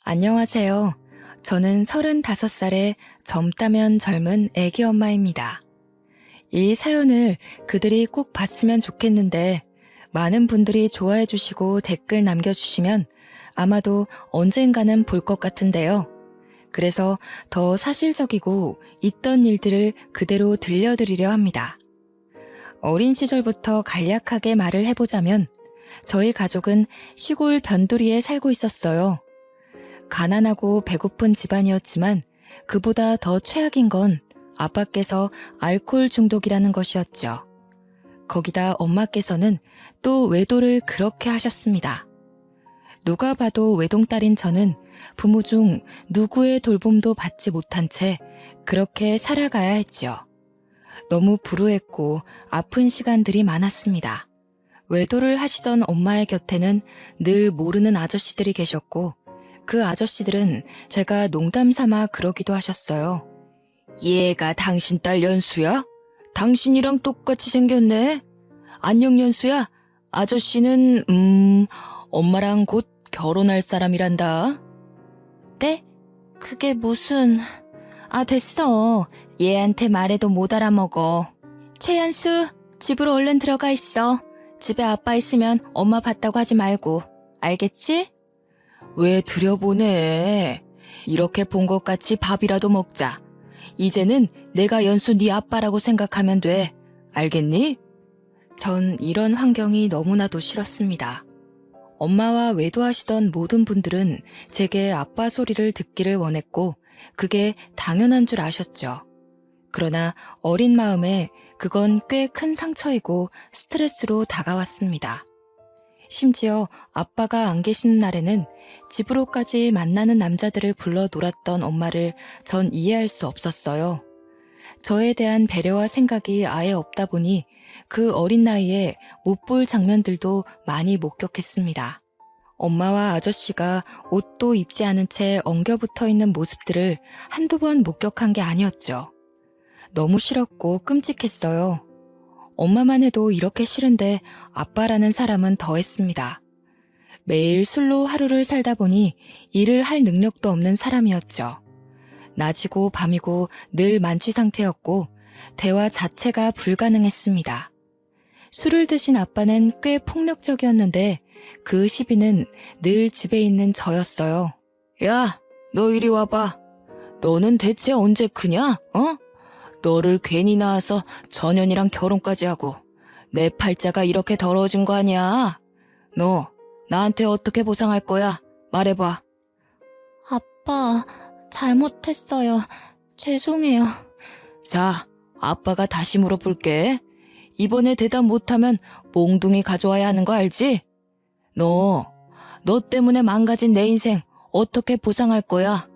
안녕하세요. 저는 35살의 젊다면 젊은 애기 엄마입니다. 이 사연을 그들이 꼭 봤으면 좋겠는데 많은 분들이 좋아해 주시고 댓글 남겨주시면 아마도 언젠가는 볼 것 같은데요. 그래서 더 사실적이고 있던 일들을 그대로 들려드리려 합니다. 어린 시절부터 간략하게 말을 해보자면 저희 가족은 시골 변두리에 살고 있었어요. 가난하고 배고픈 집안이었지만 그보다 더 최악인 건 아빠께서 알코올 중독이라는 것이었죠. 거기다 엄마께서는 또 외도를 그렇게 하셨습니다. 누가 봐도 외동딸인 저는 부모 중 누구의 돌봄도 받지 못한 채 그렇게 살아가야 했지요. 너무 불우했고 아픈 시간들이 많았습니다. 외도를 하시던 엄마의 곁에는 늘 모르는 아저씨들이 계셨고 그 아저씨들은 제가 농담 삼아 그러기도 하셨어요. 얘가 당신 딸 연수야? 당신이랑 똑같이 생겼네? 안녕 연수야? 아저씨는 엄마랑 곧 결혼할 사람이란다. 네? 그게 무슨... 됐어. 얘한테 말해도 못 알아먹어. 최연수, 집으로 얼른 들어가 있어. 집에 아빠 있으면 엄마 봤다고 하지 말고. 알겠지? 왜 들여보내? 이렇게 본 것 같이 밥이라도 먹자. 이제는 내가 연수 네 아빠라고 생각하면 돼. 알겠니? 전 이런 환경이 너무나도 싫었습니다. 엄마와 외도하시던 모든 분들은 제게 아빠 소리를 듣기를 원했고 그게 당연한 줄 아셨죠. 그러나 어린 마음에 그건 꽤 큰 상처이고 스트레스로 다가왔습니다. 심지어 아빠가 안 계시는 날에는 집으로까지 만나는 남자들을 불러 놀았던 엄마를 전 이해할 수 없었어요. 저에 대한 배려와 생각이 아예 없다 보니 그 어린 나이에 못 볼 장면들도 많이 목격했습니다. 엄마와 아저씨가 옷도 입지 않은 채 엉겨붙어 있는 모습들을 한두 번 목격한 게 아니었죠. 너무 싫었고 끔찍했어요. 엄마만 해도 이렇게 싫은데 아빠라는 사람은 더했습니다. 매일 술로 하루를 살다 보니 일을 할 능력도 없는 사람이었죠. 낮이고 밤이고 늘 만취 상태였고 대화 자체가 불가능했습니다. 술을 드신 아빠는 꽤 폭력적이었는데 그 시비는 늘 집에 있는 저였어요. 야, 너 이리 와봐. 너는 대체 언제 크냐? 너를 괜히 낳아서 전현이랑 결혼까지 하고 내 팔자가 이렇게 더러워진 거 아니야? 너 나한테 어떻게 보상할 거야? 말해봐. 아빠, 잘못했어요. 죄송해요. 자, 아빠가 다시 물어볼게. 이번에 대답 못하면 몽둥이 가져와야 하는 거 알지? 너 때문에 망가진 내 인생 어떻게 보상할 거야?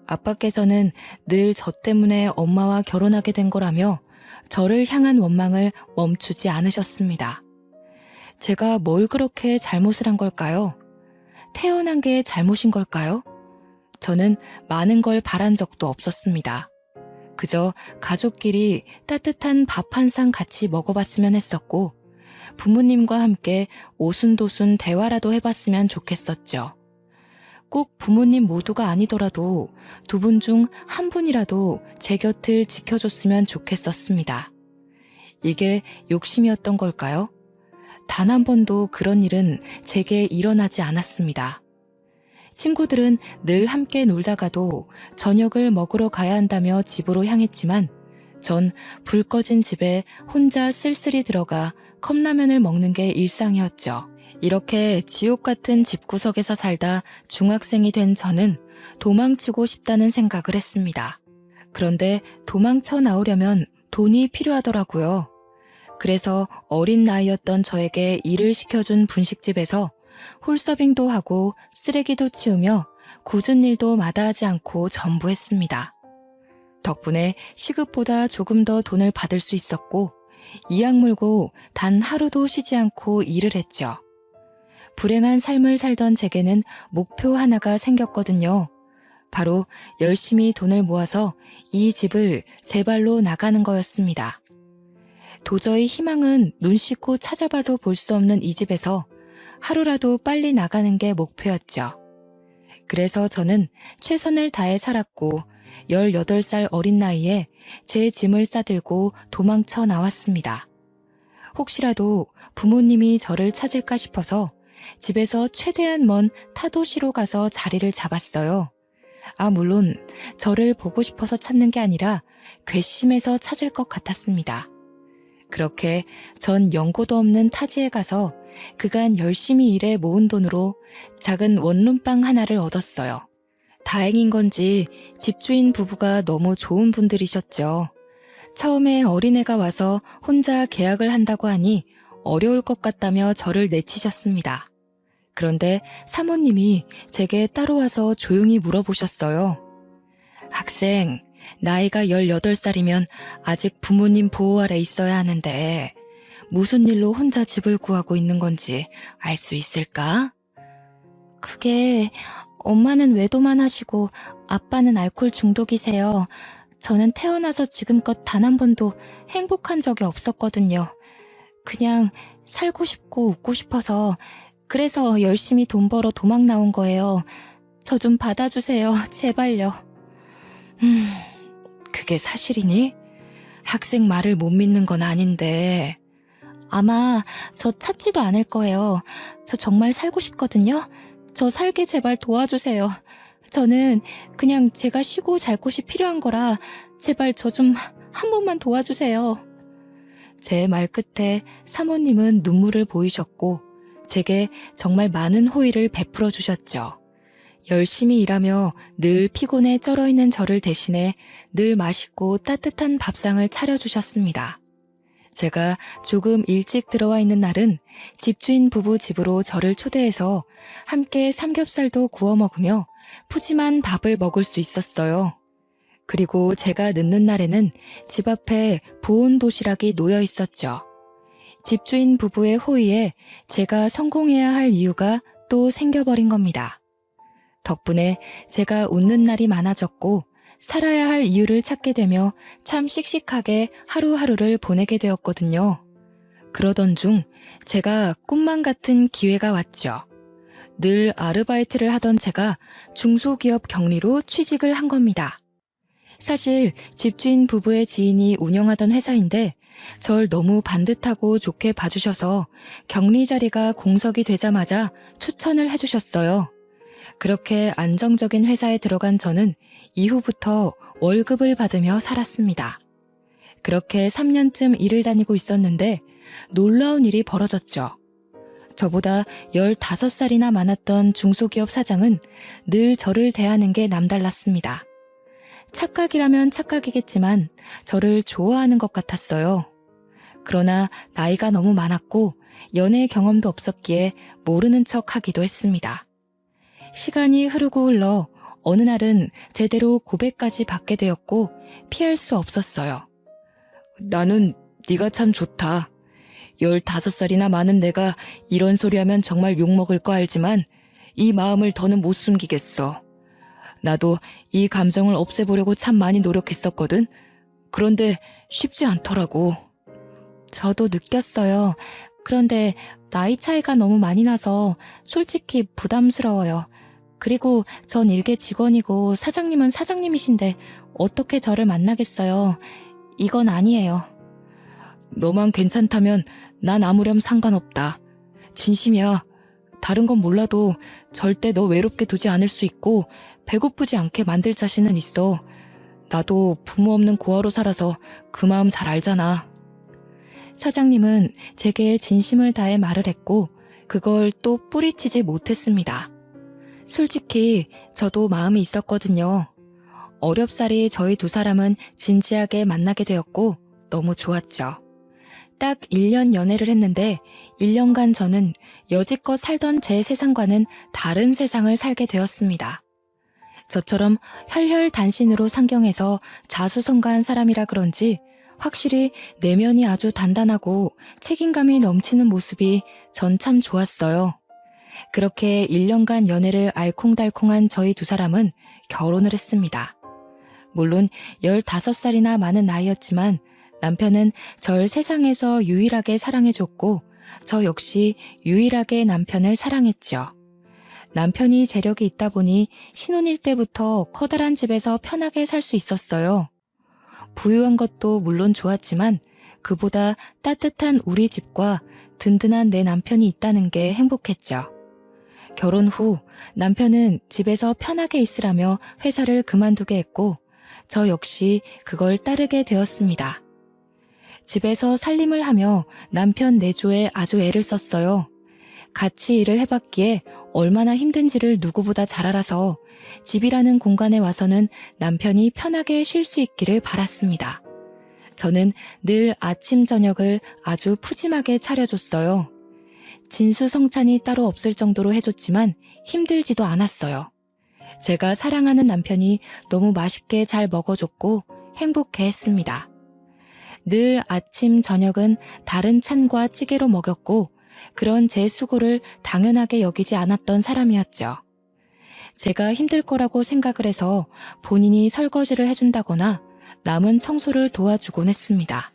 아빠께서는 늘 저 때문에 엄마와 결혼하게 된 거라며 저를 향한 원망을 멈추지 않으셨습니다. 제가 뭘 그렇게 잘못을 한 걸까요? 태어난 게 잘못인 걸까요? 저는 많은 걸 바란 적도 없었습니다. 그저 가족끼리 따뜻한 밥 한 상 같이 먹어봤으면 했었고 부모님과 함께 오순도순 대화라도 해봤으면 좋겠었죠. 꼭 부모님 모두가 아니더라도 두 분 중 한 분이라도 제 곁을 지켜줬으면 좋겠었습니다. 이게 욕심이었던 걸까요? 단 한 번도 그런 일은 제게 일어나지 않았습니다. 친구들은 늘 함께 놀다가도 저녁을 먹으러 가야 한다며 집으로 향했지만 전 불 꺼진 집에 혼자 쓸쓸히 들어가 컵라면을 먹는 게 일상이었죠. 이렇게 지옥 같은 집구석에서 살다 중학생이 된 저는 도망치고 싶다는 생각을 했습니다. 그런데 도망쳐 나오려면 돈이 필요하더라고요. 그래서 어린 나이였던 저에게 일을 시켜준 분식집에서 홀서빙도 하고 쓰레기도 치우며 굳은 일도 마다하지 않고 전부했습니다. 덕분에 시급보다 조금 더 돈을 받을 수 있었고 이악 물고 단 하루도 쉬지 않고 일을 했죠. 불행한 삶을 살던 제게는 목표 하나가 생겼거든요. 바로 열심히 돈을 모아서 이 집을 제 발로 나가는 거였습니다. 도저히 희망은 눈 씻고 찾아봐도 볼 수 없는 이 집에서 하루라도 빨리 나가는 게 목표였죠. 그래서 저는 최선을 다해 살았고 18살 어린 나이에 제 짐을 싸들고 도망쳐 나왔습니다. 혹시라도 부모님이 저를 찾을까 싶어서 집에서 최대한 먼 타도시로 가서 자리를 잡았어요. 물론 저를 보고 싶어서 찾는 게 아니라 괘씸해서 찾을 것 같았습니다. 그렇게 전 연고도 없는 타지에 가서 그간 열심히 일해 모은 돈으로 작은 원룸방 하나를 얻었어요. 다행인 건지 집주인 부부가 너무 좋은 분들이셨죠. 처음에 어린애가 와서 혼자 계약을 한다고 하니 어려울 것 같다며 저를 내치셨습니다. 그런데 사모님이 제게 따로 와서 조용히 물어보셨어요. 학생, 나이가 18살이면 아직 부모님 보호 아래 있어야 하는데 무슨 일로 혼자 집을 구하고 있는 건지 알 수 있을까? 그게 엄마는 외도만 하시고 아빠는 알코올 중독이세요. 저는 태어나서 지금껏 단 한 번도 행복한 적이 없었거든요. 그냥 살고 싶고 웃고 싶어서 그래서 열심히 돈 벌어 도망 나온 거예요. 저 좀 받아주세요. 제발요. 그게 사실이니? 학생 말을 못 믿는 건 아닌데. 아마 저 찾지도 않을 거예요. 저 정말 살고 싶거든요. 저 살게 제발 도와주세요. 저는 그냥 제가 쉬고 잘 곳이 필요한 거라 제발 저 좀 한 번만 도와주세요. 제 말 끝에 사모님은 눈물을 보이셨고 제게 정말 많은 호의를 베풀어 주셨죠. 열심히 일하며 늘 피곤에 쩔어있는 저를 대신해 늘 맛있고 따뜻한 밥상을 차려주셨습니다. 제가 조금 일찍 들어와 있는 날은 집주인 부부 집으로 저를 초대해서 함께 삼겹살도 구워 먹으며 푸짐한 밥을 먹을 수 있었어요. 그리고 제가 늦는 날에는 집 앞에 보온 도시락이 놓여 있었죠. 집주인 부부의 호의에 제가 성공해야 할 이유가 또 생겨버린 겁니다. 덕분에 제가 웃는 날이 많아졌고 살아야 할 이유를 찾게 되며 참 씩씩하게 하루하루를 보내게 되었거든요. 그러던 중 제가 꿈만 같은 기회가 왔죠. 늘 아르바이트를 하던 제가 중소기업 경리로 취직을 한 겁니다. 사실 집주인 부부의 지인이 운영하던 회사인데 절 너무 반듯하고 좋게 봐주셔서 격리 자리가 공석이 되자마자 추천을 해주셨어요. 그렇게 안정적인 회사에 들어간 저는 이후부터 월급을 받으며 살았습니다. 그렇게 3년쯤 일을 다니고 있었는데 놀라운 일이 벌어졌죠. 저보다 15살이나 많았던 중소기업 사장은 늘 저를 대하는 게 남달랐습니다. 착각이라면 착각이겠지만 저를 좋아하는 것 같았어요. 그러나 나이가 너무 많았고 연애 경험도 없었기에 모르는 척 하기도 했습니다. 시간이 흐르고 흘러 어느 날은 제대로 고백까지 받게 되었고 피할 수 없었어요. 나는 네가 참 좋다. 15살이나 많은 내가 이런 소리 하면 정말 욕먹을 거 알지만 이 마음을 더는 못 숨기겠어. 나도 이 감정을 없애보려고 참 많이 노력했었거든. 그런데 쉽지 않더라고. 저도 느꼈어요. 그런데 나이 차이가 너무 많이 나서 솔직히 부담스러워요. 그리고 전 일개 직원이고 사장님은 사장님이신데 어떻게 저를 만나겠어요. 이건 아니에요. 너만 괜찮다면 난 아무렴 상관없다. 진심이야. 다른 건 몰라도 절대 너 외롭게 두지 않을 수 있고 배고프지 않게 만들 자신은 있어. 나도 부모 없는 고아로 살아서 그 마음 잘 알잖아. 사장님은 제게 진심을 다해 말을 했고 그걸 또 뿌리치지 못했습니다. 솔직히 저도 마음이 있었거든요. 어렵사리 저희 두 사람은 진지하게 만나게 되었고 너무 좋았죠. 딱 1년 연애를 했는데 1년간 저는 여지껏 살던 제 세상과는 다른 세상을 살게 되었습니다. 저처럼 혈혈단신으로 상경해서 자수성가한 사람이라 그런지 확실히 내면이 아주 단단하고 책임감이 넘치는 모습이 전 참 좋았어요. 그렇게 1년간 연애를 알콩달콩한 저희 두 사람은 결혼을 했습니다. 물론 15살이나 많은 나이였지만 남편은 절 세상에서 유일하게 사랑해줬고 저 역시 유일하게 남편을 사랑했죠. 남편이 재력이 있다 보니 신혼일 때부터 커다란 집에서 편하게 살 수 있었어요. 부유한 것도 물론 좋았지만 그보다 따뜻한 우리 집과 든든한 내 남편이 있다는 게 행복했죠. 결혼 후 남편은 집에서 편하게 있으라며 회사를 그만두게 했고 저 역시 그걸 따르게 되었습니다. 집에서 살림을 하며 남편 내조에 아주 애를 썼어요. 같이 일을 해봤기에 얼마나 힘든지를 누구보다 잘 알아서 집이라는 공간에 와서는 남편이 편하게 쉴 수 있기를 바랐습니다. 저는 늘 아침 저녁을 아주 푸짐하게 차려줬어요. 진수성찬이 따로 없을 정도로 해줬지만 힘들지도 않았어요. 제가 사랑하는 남편이 너무 맛있게 잘 먹어줬고 행복해했습니다. 늘 아침 저녁은 다른 찬과 찌개로 먹였고 그런 제 수고를 당연하게 여기지 않았던 사람이었죠. 제가 힘들 거라고 생각을 해서 본인이 설거지를 해준다거나 남은 청소를 도와주곤 했습니다.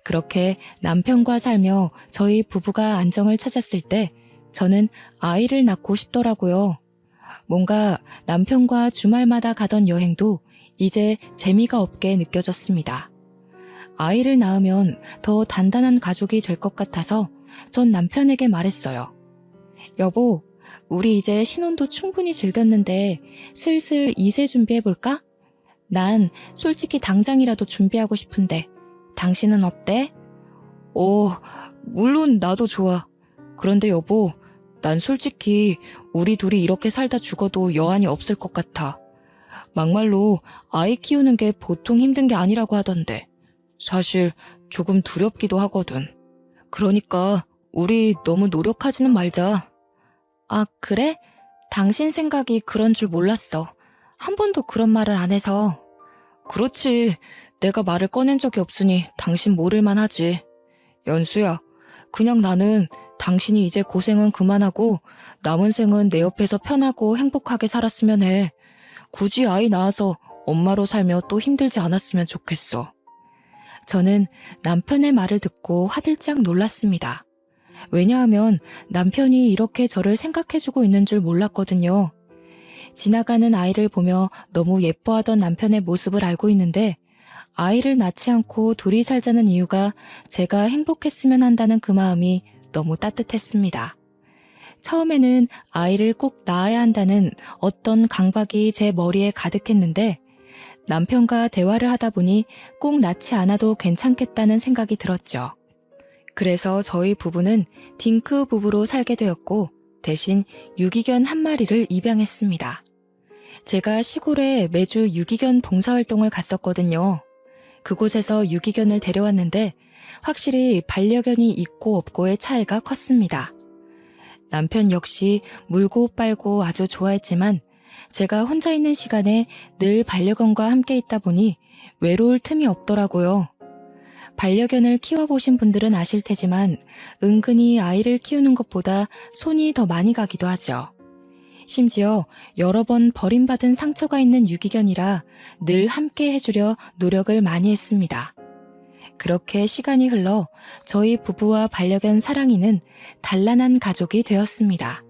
그렇게 남편과 살며 저희 부부가 안정을 찾았을 때 저는 아이를 낳고 싶더라고요. 뭔가 남편과 주말마다 가던 여행도 이제 재미가 없게 느껴졌습니다. 아이를 낳으면 더 단단한 가족이 될 것 같아서 전 남편에게 말했어요. 여보, 우리 이제 신혼도 충분히 즐겼는데 슬슬 2세 준비해볼까? 난 솔직히 당장이라도 준비하고 싶은데 당신은 어때? 물론 나도 좋아. 그런데 여보, 난 솔직히 우리 둘이 이렇게 살다 죽어도 여한이 없을 것 같아. 막말로 아이 키우는 게 보통 힘든 게 아니라고 하던데 사실 조금 두렵기도 하거든. 그러니까 우리 너무 노력하지는 말자. 아, 그래? 당신 생각이 그런 줄 몰랐어. 한 번도 그런 말을 안 해서. 그렇지. 내가 말을 꺼낸 적이 없으니 당신 모를만 하지. 연수야, 그냥 나는 당신이 이제 고생은 그만하고 남은 생은 내 옆에서 편하고 행복하게 살았으면 해. 굳이 아이 낳아서 엄마로 살며 또 힘들지 않았으면 좋겠어. 저는 남편의 말을 듣고 화들짝 놀랐습니다. 왜냐하면 남편이 이렇게 저를 생각해주고 있는 줄 몰랐거든요. 지나가는 아이를 보며 너무 예뻐하던 남편의 모습을 알고 있는데 아이를 낳지 않고 둘이 살자는 이유가 제가 행복했으면 한다는 그 마음이 너무 따뜻했습니다. 처음에는 아이를 꼭 낳아야 한다는 어떤 강박이 제 머리에 가득했는데 남편과 대화를 하다 보니 꼭 낳지 않아도 괜찮겠다는 생각이 들었죠. 그래서 저희 부부는 딩크 부부로 살게 되었고 대신 유기견 한 마리를 입양했습니다. 제가 시골에 매주 유기견 봉사활동을 갔었거든요. 그곳에서 유기견을 데려왔는데 확실히 반려견이 있고 없고의 차이가 컸습니다. 남편 역시 물고 빨고 아주 좋아했지만 제가 혼자 있는 시간에 늘 반려견과 함께 있다 보니 외로울 틈이 없더라고요. 반려견을 키워보신 분들은 아실 테지만 은근히 아이를 키우는 것보다 손이 더 많이 가기도 하죠. 심지어 여러 번 버림받은 상처가 있는 유기견이라 늘 함께 해주려 노력을 많이 했습니다. 그렇게 시간이 흘러 저희 부부와 반려견 사랑이는 단란한 가족이 되었습니다.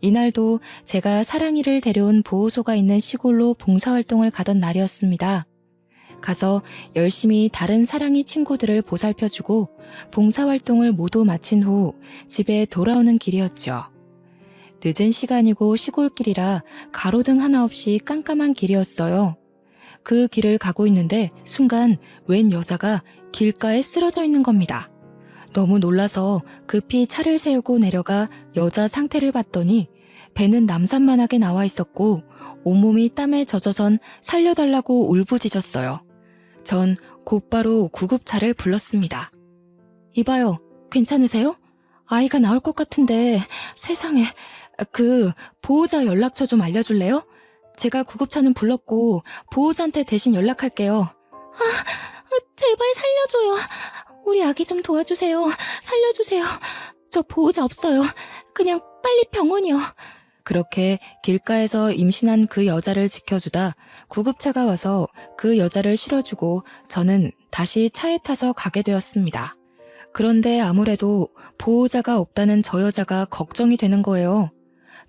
이날도 제가 사랑이를 데려온 보호소가 있는 시골로 봉사활동을 가던 날이었습니다. 가서 열심히 다른 사랑이 친구들을 보살펴주고 봉사활동을 모두 마친 후 집에 돌아오는 길이었죠. 늦은 시간이고 시골길이라 가로등 하나 없이 깜깜한 길이었어요. 그 길을 가고 있는데 순간 웬 여자가 길가에 쓰러져 있는 겁니다. 너무 놀라서 급히 차를 세우고 내려가 여자 상태를 봤더니 배는 남산만하게 나와 있었고 온몸이 땀에 젖어선 살려달라고 울부짖었어요. 전 곧바로 구급차를 불렀습니다. 이봐요, 괜찮으세요? 아이가 나올 것 같은데 세상에, 보호자 연락처 좀 알려줄래요? 제가 구급차는 불렀고 보호자한테 대신 연락할게요. 제발 살려줘요. 우리 아기 좀 도와주세요. 살려주세요. 저 보호자 없어요. 그냥 빨리 병원이요. 그렇게 길가에서 임신한 그 여자를 지켜주다 구급차가 와서 그 여자를 실어주고 저는 다시 차에 타서 가게 되었습니다. 그런데 아무래도 보호자가 없다는 저 여자가 걱정이 되는 거예요.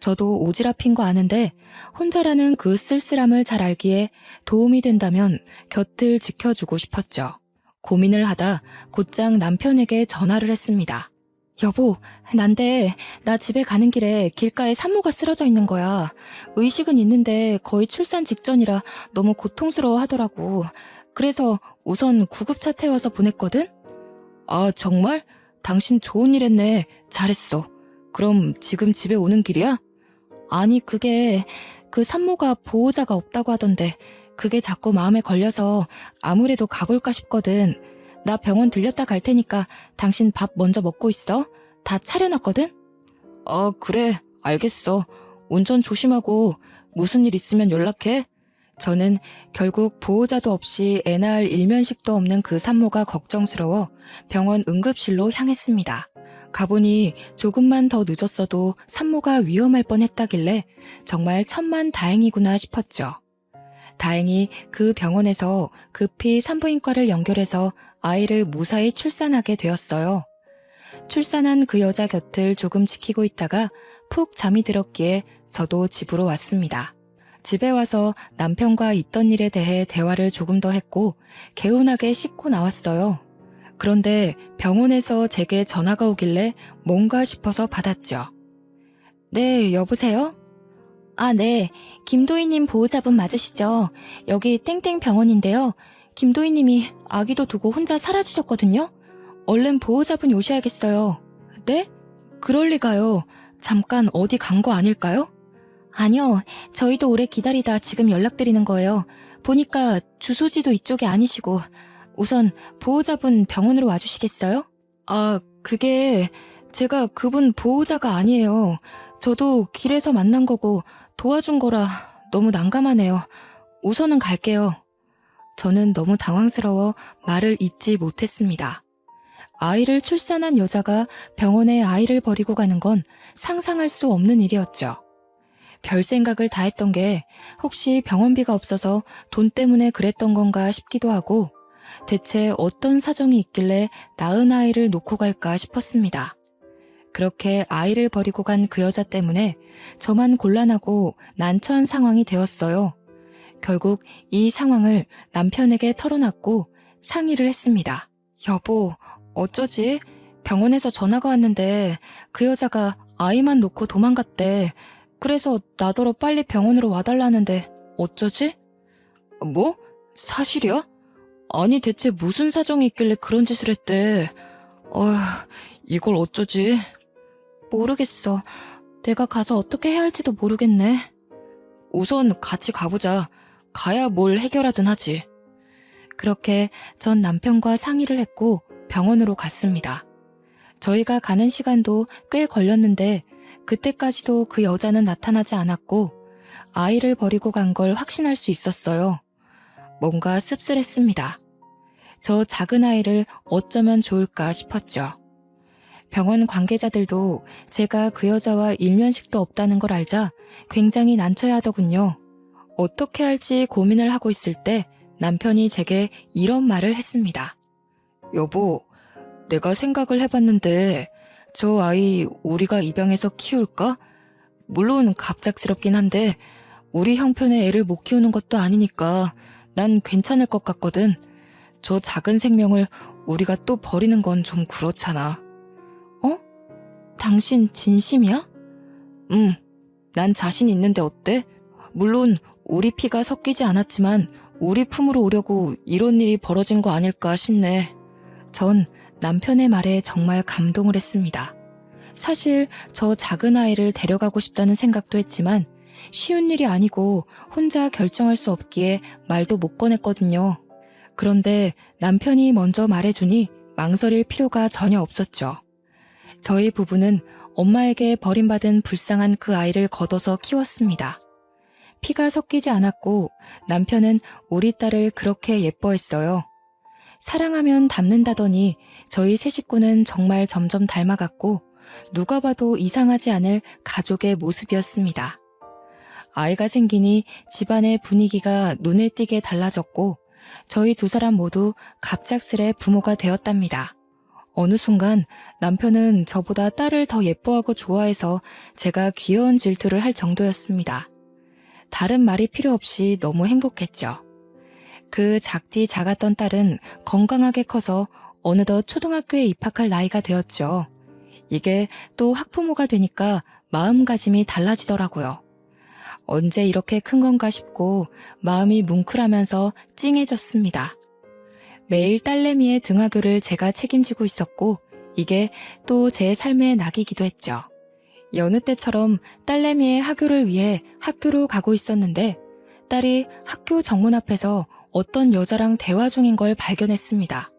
저도 오지랖인 거 아는데 혼자라는 그 쓸쓸함을 잘 알기에 도움이 된다면 곁을 지켜주고 싶었죠. 고민을 하다 곧장 남편에게 전화를 했습니다. 여보, 난데 나 집에 가는 길에 길가에 산모가 쓰러져 있는 거야. 의식은 있는데 거의 출산 직전이라 너무 고통스러워 하더라고. 그래서 우선 구급차 태워서 보냈거든? 아, 정말? 당신 좋은 일 했네. 잘했어. 그럼 지금 집에 오는 길이야? 아니, 그 산모가 보호자가 없다고 하던데 그게 자꾸 마음에 걸려서 아무래도 가볼까 싶거든. 나 병원 들렸다 갈 테니까 당신 밥 먼저 먹고 있어. 다 차려놨거든? 그래. 알겠어. 운전 조심하고 무슨 일 있으면 연락해. 저는 결국 보호자도 없이 애 낳을 일면식도 없는 그 산모가 걱정스러워 병원 응급실로 향했습니다. 가보니 조금만 더 늦었어도 산모가 위험할 뻔했다길래 정말 천만다행이구나 싶었죠. 다행히 그 병원에서 급히 산부인과를 연결해서 아이를 무사히 출산하게 되었어요. 출산한 그 여자 곁을 조금 지키고 있다가 푹 잠이 들었기에 저도 집으로 왔습니다. 집에 와서 남편과 있던 일에 대해 대화를 조금 더 했고 개운하게 씻고 나왔어요. 그런데 병원에서 제게 전화가 오길래 뭔가 싶어서 받았죠. 네, 여보세요? 아, 네. 김도희님 보호자분 맞으시죠? 여기 땡땡 병원인데요. 김도희님이 아기도 두고 혼자 사라지셨거든요. 얼른 보호자분이 오셔야겠어요. 네? 그럴 리가요. 잠깐 어디 간 거 아닐까요? 아니요. 저희도 오래 기다리다 지금 연락드리는 거예요. 보니까 주소지도 이쪽이 아니시고 우선 보호자분 병원으로 와주시겠어요? 아, 그게 제가 그분 보호자가 아니에요. 저도 길에서 만난 거고 도와준 거라 너무 난감하네요. 우선은 갈게요. 저는 너무 당황스러워 말을 잇지 못했습니다. 아이를 출산한 여자가 병원에 아이를 버리고 가는 건 상상할 수 없는 일이었죠. 별 생각을 다 했던 게 혹시 병원비가 없어서 돈 때문에 그랬던 건가 싶기도 하고 대체 어떤 사정이 있길래 낳은 아이를 놓고 갈까 싶었습니다. 그렇게 아이를 버리고 간 그 여자 때문에 저만 곤란하고 난처한 상황이 되었어요. 결국 이 상황을 남편에게 털어놨고 상의를 했습니다. 여보, 어쩌지? 병원에서 전화가 왔는데 그 여자가 아이만 놓고 도망갔대. 그래서 나더러 빨리 병원으로 와달라는데 어쩌지? 뭐? 사실이야? 아니 대체 무슨 사정이 있길래 그런 짓을 했대? 어휴, 이걸 어쩌지? 모르겠어. 내가 가서 어떻게 해야 할지도 모르겠네. 우선 같이 가보자. 가야 뭘 해결하든 하지. 그렇게 전 남편과 상의를 했고 병원으로 갔습니다. 저희가 가는 시간도 꽤 걸렸는데 그때까지도 그 여자는 나타나지 않았고 아이를 버리고 간 걸 확신할 수 있었어요. 뭔가 씁쓸했습니다. 저 작은 아이를 어쩌면 좋을까 싶었죠. 병원 관계자들도 제가 그 여자와 일면식도 없다는 걸 알자 굉장히 난처해하더군요. 어떻게 할지 고민을 하고 있을 때 남편이 제게 이런 말을 했습니다. 여보, 내가 생각을 해봤는데 저 아이 우리가 입양해서 키울까? 물론 갑작스럽긴 한데 우리 형편의 애를 못 키우는 것도 아니니까 난 괜찮을 것 같거든. 저 작은 생명을 우리가 또 버리는 건 좀 그렇잖아. 어? 당신 진심이야? 난 자신 있는데 어때? 물론 우리 피가 섞이지 않았지만 우리 품으로 오려고 이런 일이 벌어진 거 아닐까 싶네. 전 남편의 말에 정말 감동을 했습니다. 사실 저 작은 아이를 데려가고 싶다는 생각도 했지만 쉬운 일이 아니고 혼자 결정할 수 없기에 말도 못 꺼냈거든요. 그런데 남편이 먼저 말해주니 망설일 필요가 전혀 없었죠. 저희 부부는 엄마에게 버림받은 불쌍한 그 아이를 걷어서 키웠습니다. 피가 섞이지 않았고 남편은 우리 딸을 그렇게 예뻐했어요. 사랑하면 닮는다더니 저희 세 식구는 정말 점점 닮아갔고 누가 봐도 이상하지 않을 가족의 모습이었습니다. 아이가 생기니 집안의 분위기가 눈에 띄게 달라졌고 저희 두 사람 모두 갑작스레 부모가 되었답니다. 어느 순간 남편은 저보다 딸을 더 예뻐하고 좋아해서 제가 귀여운 질투를 할 정도였습니다. 다른 말이 필요 없이 너무 행복했죠. 그 작디 작았던 딸은 건강하게 커서 어느덧 초등학교에 입학할 나이가 되었죠. 이게 또 학부모가 되니까 마음가짐이 달라지더라고요. 언제 이렇게 큰 건가 싶고 마음이 뭉클하면서 찡해졌습니다. 매일 딸내미의 등하교를 제가 책임지고 있었고 이게 또 제 삶의 낙이기도 했죠. 여느 때처럼 딸내미의 하교를 위해 학교로 가고 있었는데 딸이 학교 정문 앞에서 어떤 여자랑 대화 중인 걸 발견했습니다.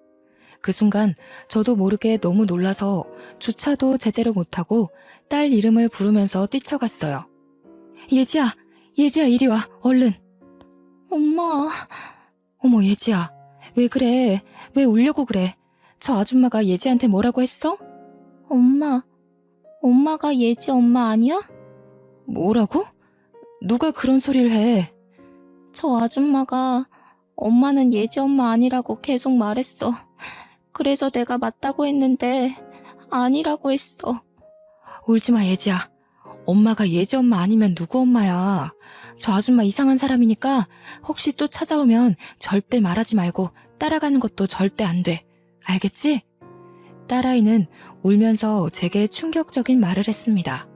그 순간 저도 모르게 너무 놀라서 주차도 제대로 못하고 딸 이름을 부르면서 뛰쳐갔어요. 예지야, 예지야 이리 와, 얼른. 엄마. 어머 예지야, 왜 그래? 왜 울려고 그래? 저 아줌마가 예지한테 뭐라고 했어? 엄마가 예지 엄마 아니야? 뭐라고? 누가 그런 소리를 해? 저 아줌마가 엄마는 예지 엄마 아니라고 계속 말했어. 그래서 내가 맞다고 했는데 아니라고 했어. 울지마 예지야. 엄마가 예지 엄마 아니면 누구 엄마야. 저 아줌마 이상한 사람이니까 혹시 또 찾아오면 절대 말하지 말고 따라가는 것도 절대 안 돼. 알겠지? 딸아이는 울면서 제게 충격적인 말을 했습니다.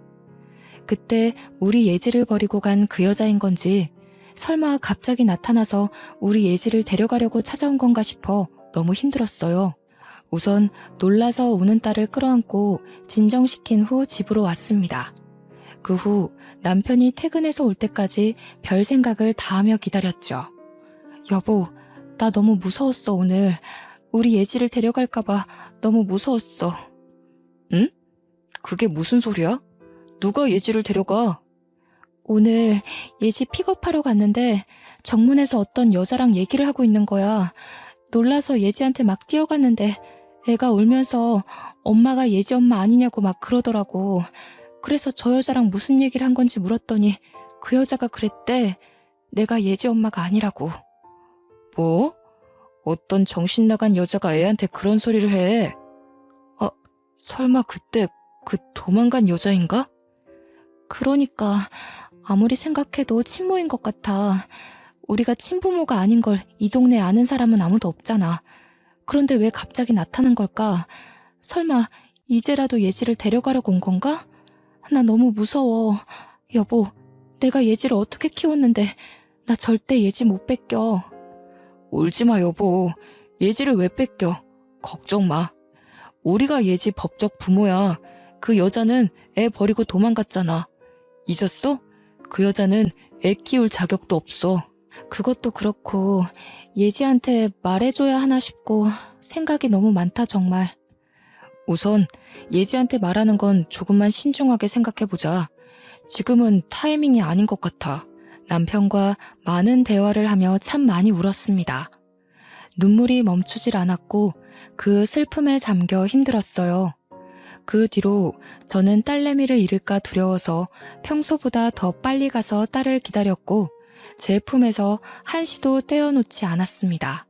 그때 우리 예지를 버리고 간 그 여자인 건지 설마 갑자기 나타나서 우리 예지를 데려가려고 찾아온 건가 싶어 너무 힘들었어요. 우선 놀라서 우는 딸을 끌어안고 진정시킨 후 집으로 왔습니다. 그 후 남편이 퇴근해서 올 때까지 별 생각을 다 하며 기다렸죠. 여보, 나 너무 무서웠어 오늘. 우리 예지를 데려갈까봐 너무 무서웠어. 응? 그게 무슨 소리야? 누가 예지를 데려가? 오늘 예지 픽업하러 갔는데 정문에서 어떤 여자랑 얘기를 하고 있는 거야. 놀라서 예지한테 막 뛰어갔는데 애가 울면서 엄마가 예지 엄마 아니냐고 막 그러더라고. 그래서 저 여자랑 무슨 얘기를 한 건지 물었더니 그 여자가 그랬대. 내가 예지 엄마가 아니라고. 뭐? 어떤 정신 나간 여자가 애한테 그런 소리를 해? 설마 그때 그 도망간 여자인가? 그러니까 아무리 생각해도 친모인 것 같아. 우리가 친부모가 아닌 걸 이 동네에 아는 사람은 아무도 없잖아. 그런데 왜 갑자기 나타난 걸까? 설마 이제라도 예지를 데려가려고 온 건가? 나 너무 무서워. 여보, 내가 예지를 어떻게 키웠는데 나 절대 예지 못 뺏겨. 울지마 여보. 예지를 왜 뺏겨? 걱정 마. 우리가 예지 법적 부모야. 그 여자는 애 버리고 도망갔잖아. 잊었어? 그 여자는 애 키울 자격도 없어. 그것도 그렇고 예지한테 말해줘야 하나 싶고 생각이 너무 많다 정말. 우선 예지한테 말하는 건 조금만 신중하게 생각해보자. 지금은 타이밍이 아닌 것 같아. 남편과 많은 대화를 하며 참 많이 울었습니다. 눈물이 멈추질 않았고 그 슬픔에 잠겨 힘들었어요. 그 뒤로 저는 딸내미를 잃을까 두려워서 평소보다 더 빨리 가서 딸을 기다렸고 제 품에서 한시도 떼어놓지 않았습니다.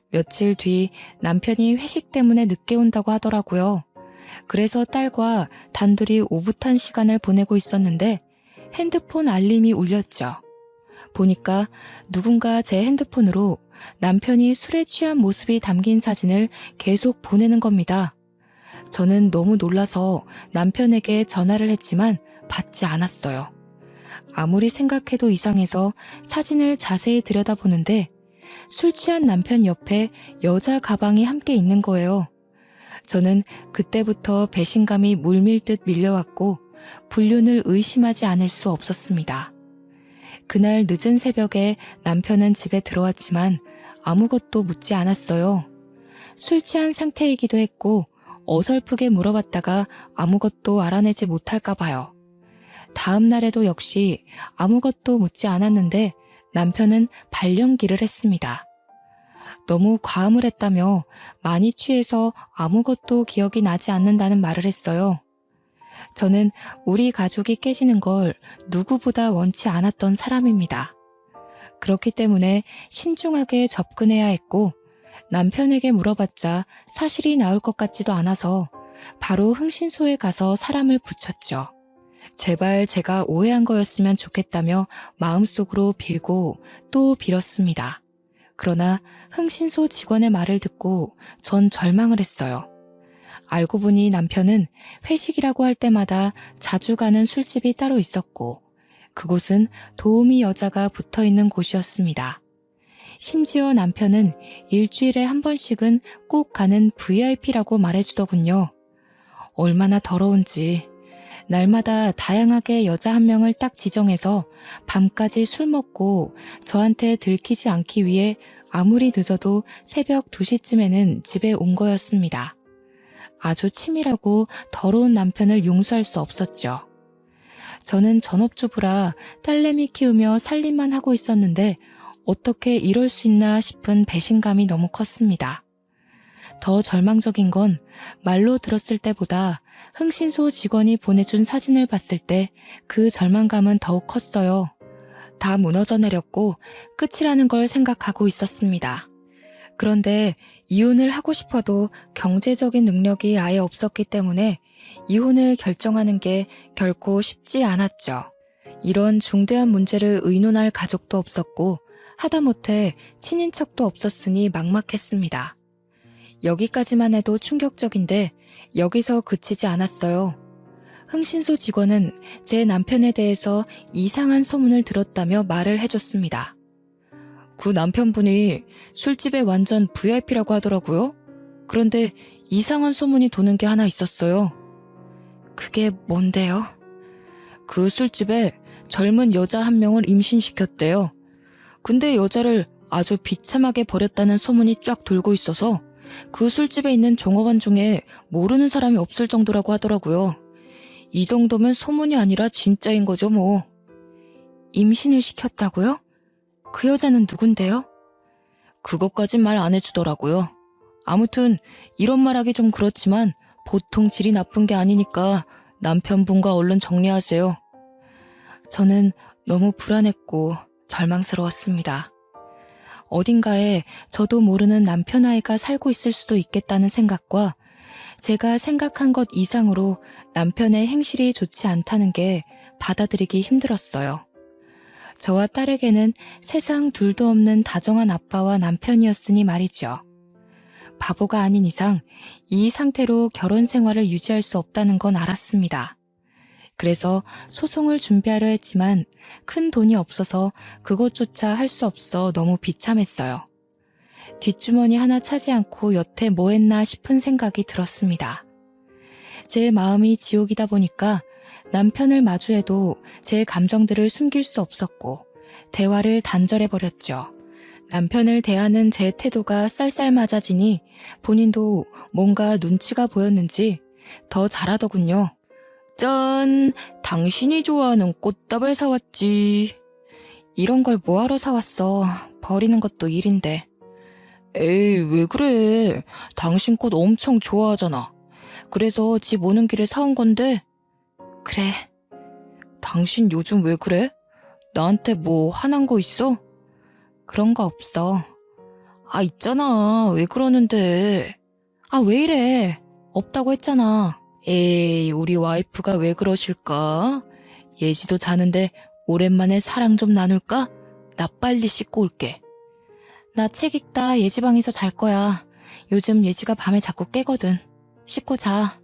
며칠 뒤 남편이 회식 때문에 늦게 온다고 하더라고요. 그래서 딸과 단둘이 오붓한 시간을 보내고 있었는데 핸드폰 알림이 울렸죠. 보니까 누군가 제 핸드폰으로 남편이 술에 취한 모습이 담긴 사진을 계속 보내는 겁니다. 저는 너무 놀라서 남편에게 전화를 했지만 받지 않았어요. 아무리 생각해도 이상해서 사진을 자세히 들여다보는데 술 취한 남편 옆에 여자 가방이 함께 있는 거예요. 저는 그때부터 배신감이 물밀듯 밀려왔고 불륜을 의심하지 않을 수 없었습니다. 그날 늦은 새벽에 남편은 집에 들어왔지만 아무것도 묻지 않았어요. 술 취한 상태이기도 했고 어설프게 물어봤다가 아무것도 알아내지 못할까 봐요. 다음 날에도 역시 아무것도 묻지 않았는데 남편은 발령기를 했습니다. 너무 과음을 했다며 많이 취해서 아무것도 기억이 나지 않는다는 말을 했어요. 저는 우리 가족이 깨지는 걸 누구보다 원치 않았던 사람입니다. 그렇기 때문에 신중하게 접근해야 했고 남편에게 물어봤자 사실이 나올 것 같지도 않아서 바로 흥신소에 가서 사람을 붙였죠. 제발 제가 오해한 거였으면 좋겠다며 마음속으로 빌고 또 빌었습니다. 그러나 흥신소 직원의 말을 듣고 전 절망을 했어요. 알고 보니 남편은 회식이라고 할 때마다 자주 가는 술집이 따로 있었고 그곳은 도우미 여자가 붙어 있는 곳이었습니다. 심지어 남편은 일주일에 한 번씩은 꼭 가는 VIP라고 말해주더군요. 얼마나 더러운지. 날마다 다양하게 여자 한 명을 딱 지정해서 밤까지 술 먹고 저한테 들키지 않기 위해 아무리 늦어도 새벽 2시쯤에는 집에 온 거였습니다. 아주 치밀하고 더러운 남편을 용서할 수 없었죠. 저는 전업주부라 딸내미 키우며 살림만 하고 있었는데 어떻게 이럴 수 있나 싶은 배신감이 너무 컸습니다. 더 절망적인 건 말로 들었을 때보다 흥신소 직원이 보내준 사진을 봤을 때 그 절망감은 더욱 컸어요. 다 무너져 내렸고 끝이라는 걸 생각하고 있었습니다. 그런데 이혼을 하고 싶어도 경제적인 능력이 아예 없었기 때문에 이혼을 결정하는 게 결코 쉽지 않았죠. 이런 중대한 문제를 의논할 가족도 없었고 하다못해 친인척도 없었으니 막막했습니다. 여기까지만 해도 충격적인데 여기서 그치지 않았어요. 흥신소 직원은 제 남편에 대해서 이상한 소문을 들었다며 말을 해줬습니다. 그 남편분이 술집에 완전 VIP라고 하더라고요. 그런데 이상한 소문이 도는 게 하나 있었어요. 그게 뭔데요? 그 술집에 젊은 여자 한 명을 임신시켰대요. 근데 여자를 아주 비참하게 버렸다는 소문이 쫙 돌고 있어서 그 술집에 있는 종업원 중에 모르는 사람이 없을 정도라고 하더라고요. 이 정도면 소문이 아니라 진짜인 거죠 뭐. 임신을 시켰다고요? 그 여자는 누군데요? 그것까진 말 안 해주더라고요. 아무튼 이런 말하기 좀 그렇지만 보통 질이 나쁜 게 아니니까 남편분과 얼른 정리하세요. 저는 너무 불안했고 절망스러웠습니다. 어딘가에 저도 모르는 남편 아이가 살고 있을 수도 있겠다는 생각과 제가 생각한 것 이상으로 남편의 행실이 좋지 않다는 게 받아들이기 힘들었어요. 저와 딸에게는 세상 둘도 없는 다정한 아빠와 남편이었으니 말이죠. 바보가 아닌 이상 이 상태로 결혼 생활을 유지할 수 없다는 건 알았습니다. 그래서 소송을 준비하려 했지만 큰 돈이 없어서 그것조차 할 수 없어 너무 비참했어요. 뒷주머니 하나 차지 않고 여태 뭐 했나 싶은 생각이 들었습니다. 제 마음이 지옥이다 보니까 남편을 마주해도 제 감정들을 숨길 수 없었고 대화를 단절해버렸죠. 남편을 대하는 제 태도가 쌀쌀맞아지니 본인도 뭔가 눈치가 보였는지 더 잘하더군요. 짠! 당신이 좋아하는 꽃다발 사왔지. 이런 걸 뭐하러 사왔어. 버리는 것도 일인데. 에이, 왜 그래. 당신 꽃 엄청 좋아하잖아. 그래서 집 오는 길에 사온 건데. 그래. 당신 요즘 왜 그래? 나한테 뭐 화난 거 있어? 그런 거 없어. 아, 있잖아. 왜 그러는데. 아, 왜 이래. 없다고 했잖아. 에이, 우리 와이프가 왜 그러실까? 예지도 자는데 오랜만에 사랑 좀 나눌까? 나 빨리 씻고 올게. 나 책 읽다 예지 방에서 잘 거야. 요즘 예지가 밤에 자꾸 깨거든. 씻고 자.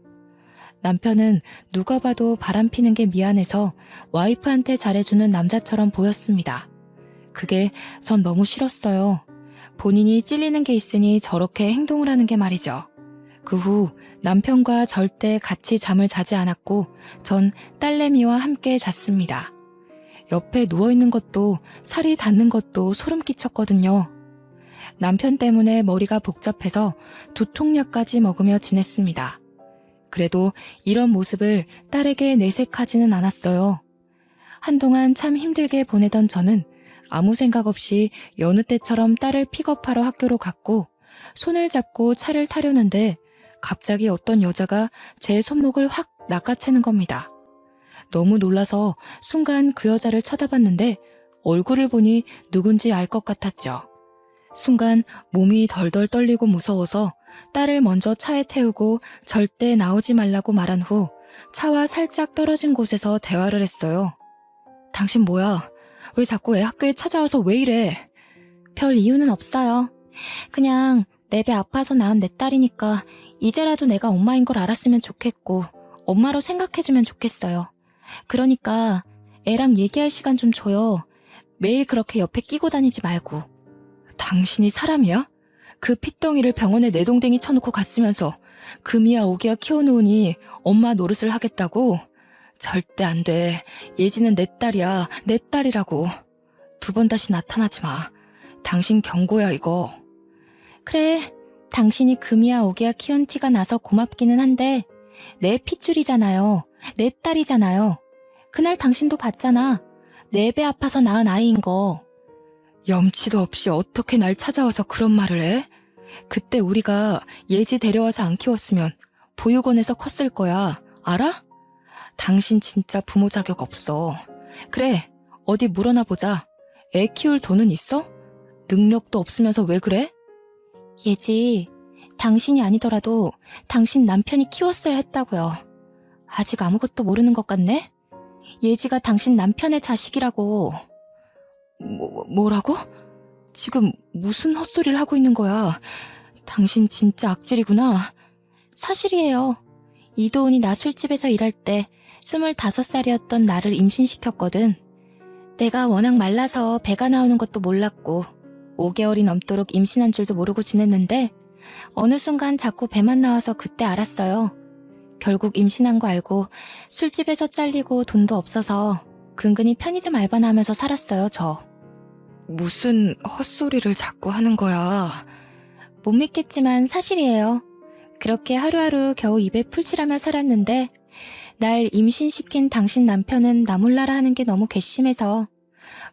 남편은 누가 봐도 바람 피는 게 미안해서 와이프한테 잘해주는 남자처럼 보였습니다. 그게 전 너무 싫었어요. 본인이 찔리는 게 있으니 저렇게 행동을 하는 게 말이죠. 그 후 남편과 절대 같이 잠을 자지 않았고 전 딸내미와 함께 잤습니다. 옆에 누워있는 것도 살이 닿는 것도 소름 끼쳤거든요. 남편 때문에 머리가 복잡해서 두통약까지 먹으며 지냈습니다. 그래도 이런 모습을 딸에게 내색하지는 않았어요. 한동안 참 힘들게 보내던 저는 아무 생각 없이 여느 때처럼 딸을 픽업하러 학교로 갔고 손을 잡고 차를 타려는데 갑자기 어떤 여자가 제 손목을 확 낚아채는 겁니다. 너무 놀라서 순간 그 여자를 쳐다봤는데 얼굴을 보니 누군지 알 것 같았죠. 순간 몸이 덜덜 떨리고 무서워서 딸을 먼저 차에 태우고 절대 나오지 말라고 말한 후 차와 살짝 떨어진 곳에서 대화를 했어요. 당신 뭐야? 왜 자꾸 애 학교에 찾아와서 왜 이래? 별 이유는 없어요. 그냥 내 배 아파서 낳은 내 딸이니까 이제라도 내가 엄마인 걸 알았으면 좋겠고 엄마로 생각해주면 좋겠어요. 그러니까 애랑 얘기할 시간 좀 줘요. 매일 그렇게 옆에 끼고 다니지 말고. 당신이 사람이야? 그 핏덩이를 병원에 내동댕이 쳐놓고 갔으면서 금이야 오기야 키워놓으니 엄마 노릇을 하겠다고? 절대 안 돼. 예지는 내 딸이야. 내 딸이라고. 2번 다시 나타나지 마. 당신 경고야 이거. 그래. 당신이 금이야 오기야 키운 티가 나서 고맙기는 한데 내 핏줄이잖아요. 내 딸이잖아요. 그날 당신도 봤잖아. 내 배 아파서 낳은 아이인 거. 염치도 없이 어떻게 날 찾아와서 그런 말을 해? 그때 우리가 예지 데려와서 안 키웠으면 보육원에서 컸을 거야. 알아? 당신 진짜 부모 자격 없어. 그래, 어디 물어나 보자. 애 키울 돈은 있어? 능력도 없으면서 왜 그래? 예지, 당신이 아니더라도 당신 남편이 키웠어야 했다고요. 아직 아무것도 모르는 것 같네? 예지가 당신 남편의 자식이라고. 뭐라고? 지금 무슨 헛소리를 하고 있는 거야? 당신 진짜 악질이구나. 사실이에요. 이도훈이 나 술집에서 일할 때 25살이었던 나를 임신시켰거든. 내가 워낙 말라서 배가 나오는 것도 몰랐고 5개월이 넘도록 임신한 줄도 모르고 지냈는데 어느 순간 자꾸 배만 나와서 그때 알았어요. 결국 임신한 거 알고 술집에서 잘리고 돈도 없어서 근근히 편의점 알바나 하면서 살았어요, 저. 무슨 헛소리를 자꾸 하는 거야. 못 믿겠지만 사실이에요. 그렇게 하루하루 겨우 입에 풀칠하며 살았는데 날 임신시킨 당신 남편은 나 몰라라 하는 게 너무 괘씸해서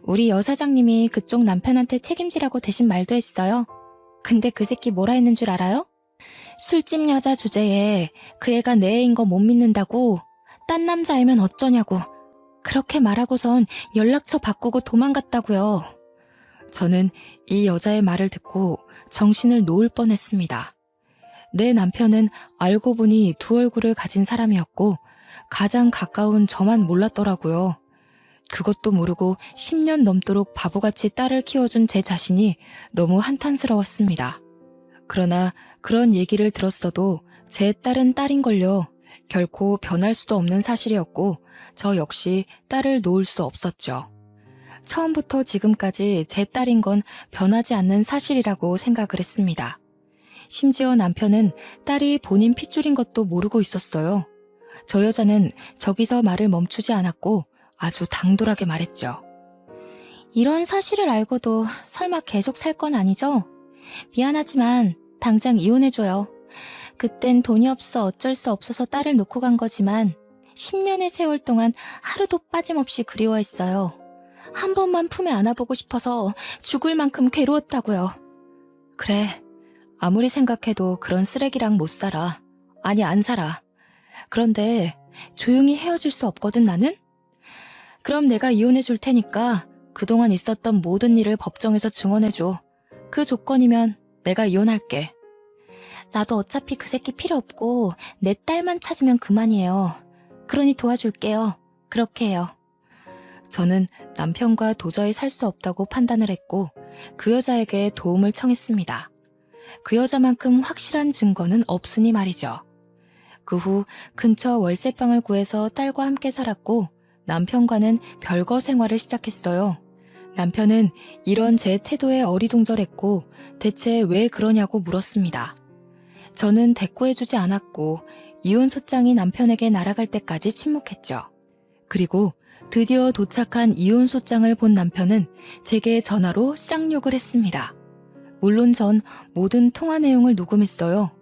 우리 여사장님이 그쪽 남편한테 책임지라고 대신 말도 했어요. 근데 그 새끼 뭐라 했는 줄 알아요? 술집 여자 주제에 그 애가 내 애인 거 못 믿는다고 딴 남자애면 어쩌냐고 그렇게 말하고선 연락처 바꾸고 도망갔다고요. 저는 이 여자의 말을 듣고 정신을 놓을 뻔했습니다. 내 남편은 알고 보니 2얼굴을 가진 사람이었고 가장 가까운 저만 몰랐더라고요. 그것도 모르고 10년 넘도록 바보같이 딸을 키워준 제 자신이 너무 한탄스러웠습니다. 그러나 그런 얘기를 들었어도 제 딸은 딸인걸요. 결코 변할 수도 없는 사실이었고 저 역시 딸을 놓을 수 없었죠. 처음부터 지금까지 제 딸인 건 변하지 않는 사실이라고 생각을 했습니다. 심지어 남편은 딸이 본인 핏줄인 것도 모르고 있었어요. 저 여자는 저기서 말을 멈추지 않았고 아주 당돌하게 말했죠. 이런 사실을 알고도 설마 계속 살 건 아니죠? 미안하지만 당장 이혼해줘요. 그땐 돈이 없어 어쩔 수 없어서 딸을 놓고 간 거지만 10년의 세월 동안 하루도 빠짐없이 그리워했어요. 한 번만 품에 안아보고 싶어서 죽을 만큼 괴로웠다고요. 그래, 아무리 생각해도 그런 쓰레기랑 못 살아. 아니, 안 살아. 그런데 조용히 헤어질 수 없거든, 나는? 그럼 내가 이혼해 줄 테니까 그동안 있었던 모든 일을 법정에서 증언해줘. 그 조건이면 내가 이혼할게. 나도 어차피 그 새끼 필요 없고 내 딸만 찾으면 그만이에요. 그러니 도와줄게요. 그렇게 해요. 저는 남편과 도저히 살 수 없다고 판단을 했고 그 여자에게 도움을 청했습니다. 그 여자만큼 확실한 증거는 없으니 말이죠. 그 후 근처 월세방을 구해서 딸과 함께 살았고 남편과는 별거 생활을 시작했어요. 남편은 이런 제 태도에 어리둥절했고 대체 왜 그러냐고 물었습니다. 저는 대꾸해주지 않았고 이혼 소장이 남편에게 날아갈 때까지 침묵했죠. 그리고 드디어 도착한 이혼 소장을 본 남편은 제게 전화로 쌍욕을 했습니다. 물론 전 모든 통화 내용을 녹음했어요.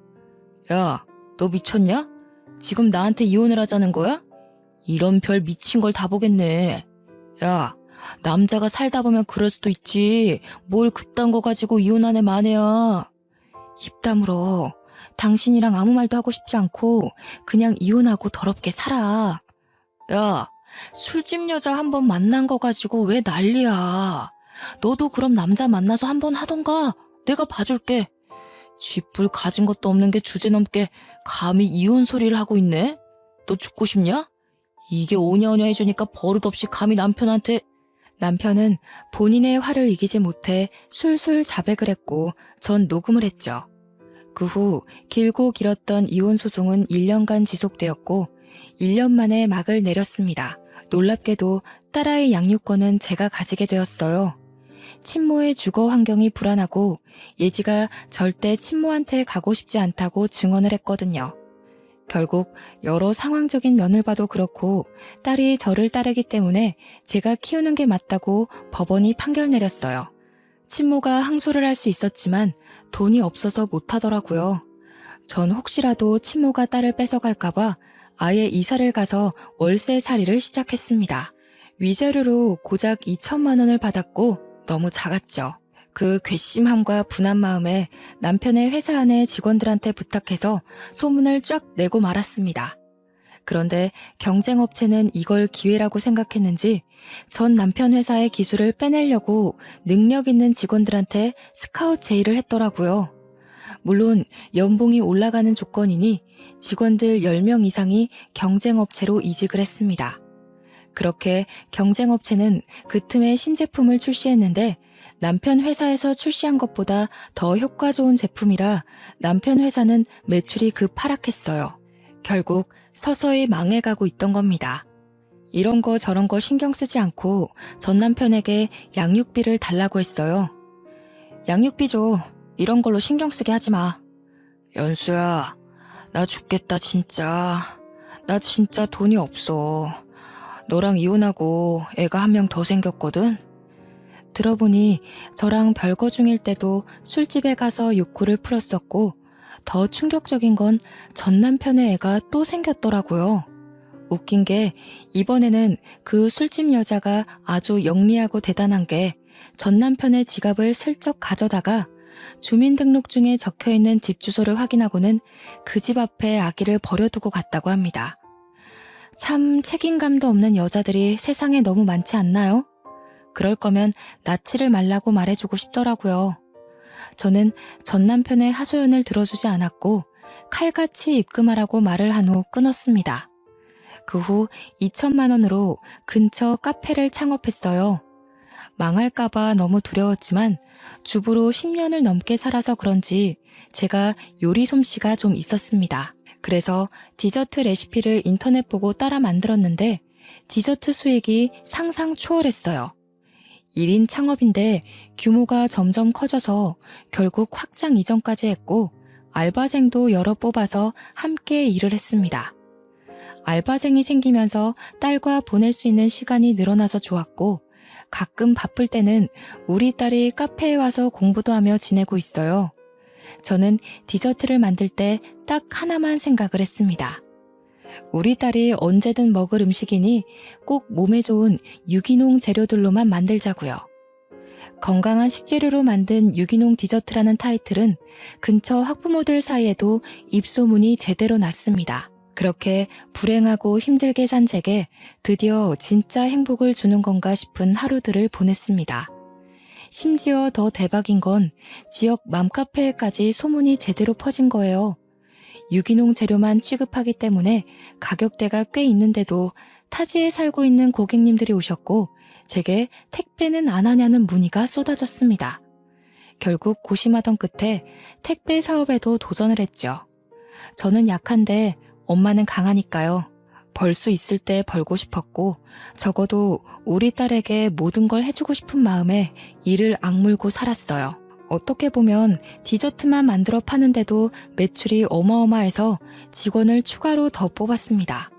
야, 너 미쳤냐? 지금 나한테 이혼을 하자는 거야? 이런 별 미친 걸 다 보겠네. 야, 남자가 살다 보면 그럴 수도 있지. 뭘 그딴 거 가지고 이혼하네 마네야. 입 다물어. 당신이랑 아무 말도 하고 싶지 않고 그냥 이혼하고 더럽게 살아. 야, 술집 여자 한 번 만난 거 가지고 왜 난리야. 너도 그럼 남자 만나서 한 번 하던가 내가 봐줄게. 쥐뿔 가진 것도 없는 게 주제넘게 감히 이혼 소리를 하고 있네? 너 죽고 싶냐? 이게 오냐오냐 해주니까 버릇없이 감히 남편한테. 남편은 본인의 화를 이기지 못해 술술 자백을 했고 전 녹음을 했죠. 그 후 길고 길었던 이혼 소송은 1년간 지속되었고 1년 만에 막을 내렸습니다. 놀랍게도 딸아이 양육권은 제가 가지게 되었어요. 친모의 주거 환경이 불안하고 예지가 절대 친모한테 가고 싶지 않다고 증언을 했거든요. 결국 여러 상황적인 면을 봐도 그렇고 딸이 저를 따르기 때문에 제가 키우는 게 맞다고 법원이 판결 내렸어요. 친모가 항소를 할 수 있었지만 돈이 없어서 못하더라고요. 전 혹시라도 친모가 딸을 뺏어갈까봐 아예 이사를 가서 월세살이를 시작했습니다. 위자료로 고작 2천만 원을 받았고 너무 작았죠. 그 괘씸함과 분한 마음에 남편의 회사 안의 직원들한테 부탁해서 소문을 쫙 내고 말았습니다. 그런데 경쟁업체는 이걸 기회라고 생각했는지 전 남편 회사의 기술을 빼내려고 능력 있는 직원들한테 스카우트 제의를 했더라고요. 물론 연봉이 올라가는 조건이니 직원들 10명 이상이 경쟁업체로 이직을 했습니다. 그렇게 경쟁업체는 그 틈에 신제품을 출시했는데 남편 회사에서 출시한 것보다 더 효과 좋은 제품이라 남편 회사는 매출이 급하락했어요. 결국 서서히 망해가고 있던 겁니다. 이런 거 저런 거 신경 쓰지 않고 전 남편에게 양육비를 달라고 했어요. 양육비 줘. 이런 걸로 신경 쓰게 하지 마. 연수야, 나 죽겠다 진짜. 나 진짜 돈이 없어. 너랑 이혼하고 애가 한 명 더 생겼거든? 들어보니 저랑 별거 중일 때도 술집에 가서 욕구를 풀었었고 더 충격적인 건 전 남편의 애가 또 생겼더라고요. 웃긴 게 이번에는 그 술집 여자가 아주 영리하고 대단한 게 전 남편의 지갑을 슬쩍 가져다가 주민등록증에 적혀있는 집 주소를 확인하고는 그 집 앞에 아기를 버려두고 갔다고 합니다. 참 책임감도 없는 여자들이 세상에 너무 많지 않나요? 그럴 거면 낳지를 말라고 말해주고 싶더라고요. 저는 전 남편의 하소연을 들어주지 않았고 칼같이 입금하라고 말을 한 후 끊었습니다. 그 후 2천만 원으로 근처 카페를 창업했어요. 망할까봐 너무 두려웠지만 주부로 10년을 넘게 살아서 그런지 제가 요리 솜씨가 좀 있었습니다. 그래서 디저트 레시피를 인터넷 보고 따라 만들었는데 디저트 수익이 상상 초월했어요. 1인 창업인데 규모가 점점 커져서 결국 확장 이전까지 했고 알바생도 여러 뽑아서 함께 일을 했습니다. 알바생이 생기면서 딸과 보낼 수 있는 시간이 늘어나서 좋았고 가끔 바쁠 때는 우리 딸이 카페에 와서 공부도 하며 지내고 있어요. 저는 디저트를 만들 때 딱 하나만 생각을 했습니다. 우리 딸이 언제든 먹을 음식이니 꼭 몸에 좋은 유기농 재료들로만 만들자고요. 건강한 식재료로 만든 유기농 디저트라는 타이틀은 근처 학부모들 사이에도 입소문이 제대로 났습니다. 그렇게 불행하고 힘들게 산 제게 드디어 진짜 행복을 주는 건가 싶은 하루들을 보냈습니다. 심지어 더 대박인 건 지역 맘카페에까지 소문이 제대로 퍼진 거예요. 유기농 재료만 취급하기 때문에 가격대가 꽤 있는데도 타지에 살고 있는 고객님들이 오셨고 제게 택배는 안 하냐는 문의가 쏟아졌습니다. 결국 고심하던 끝에 택배 사업에도 도전을 했죠. 저는 약한데 엄마는 강하니까요. 벌 수 있을 때 벌고 싶었고 적어도 우리 딸에게 모든 걸 해주고 싶은 마음에 이를 악물고 살았어요. 어떻게 보면 디저트만 만들어 파는데도 매출이 어마어마해서 직원을 추가로 더 뽑았습니다.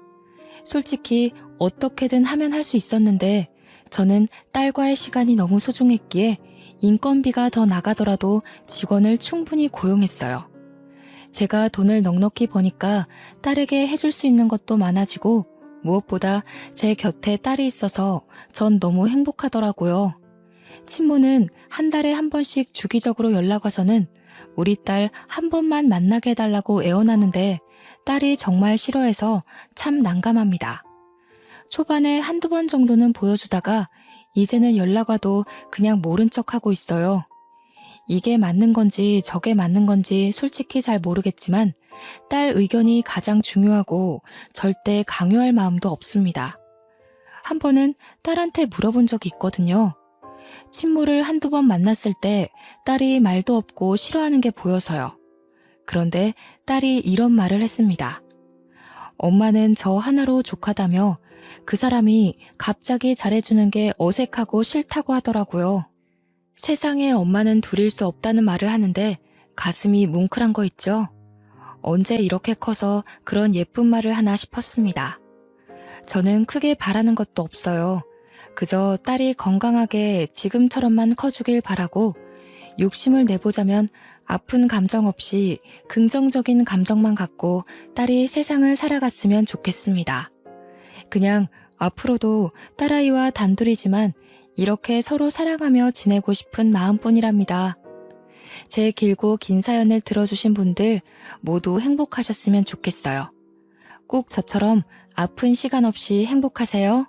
솔직히 어떻게든 하면 할 수 있었는데 저는 딸과의 시간이 너무 소중했기에 인건비가 더 나가더라도 직원을 충분히 고용했어요. 제가 돈을 넉넉히 버니까 딸에게 해줄 수 있는 것도 많아지고 무엇보다 제 곁에 딸이 있어서 전 너무 행복하더라고요. 친모는 한 달에 한 번씩 주기적으로 연락 와서는 우리 딸 한 번만 만나게 해달라고 애원하는데 딸이 정말 싫어해서 참 난감합니다. 초반에 한두 번 정도는 보여주다가 이제는 연락 와도 그냥 모른 척하고 있어요. 이게 맞는 건지 저게 맞는 건지 솔직히 잘 모르겠지만 딸 의견이 가장 중요하고 절대 강요할 마음도 없습니다. 한 번은 딸한테 물어본 적이 있거든요. 친모를 한두 번 만났을 때 딸이 말도 없고 싫어하는 게 보여서요. 그런데 딸이 이런 말을 했습니다. 엄마는 저 하나로 족하다며 그 사람이 갑자기 잘해주는 게 어색하고 싫다고 하더라고요. 세상에 엄마는 둘일 수 없다는 말을 하는데 가슴이 뭉클한 거 있죠? 언제 이렇게 커서 그런 예쁜 말을 하나 싶었습니다. 저는 크게 바라는 것도 없어요. 그저 딸이 건강하게 지금처럼만 커주길 바라고 욕심을 내보자면 아픈 감정 없이 긍정적인 감정만 갖고 딸이 세상을 살아갔으면 좋겠습니다. 그냥 앞으로도 딸아이와 단둘이지만 이렇게 서로 사랑하며 지내고 싶은 마음뿐이랍니다. 제 길고 긴 사연을 들어주신 분들 모두 행복하셨으면 좋겠어요. 꼭 저처럼 아픈 시간 없이 행복하세요.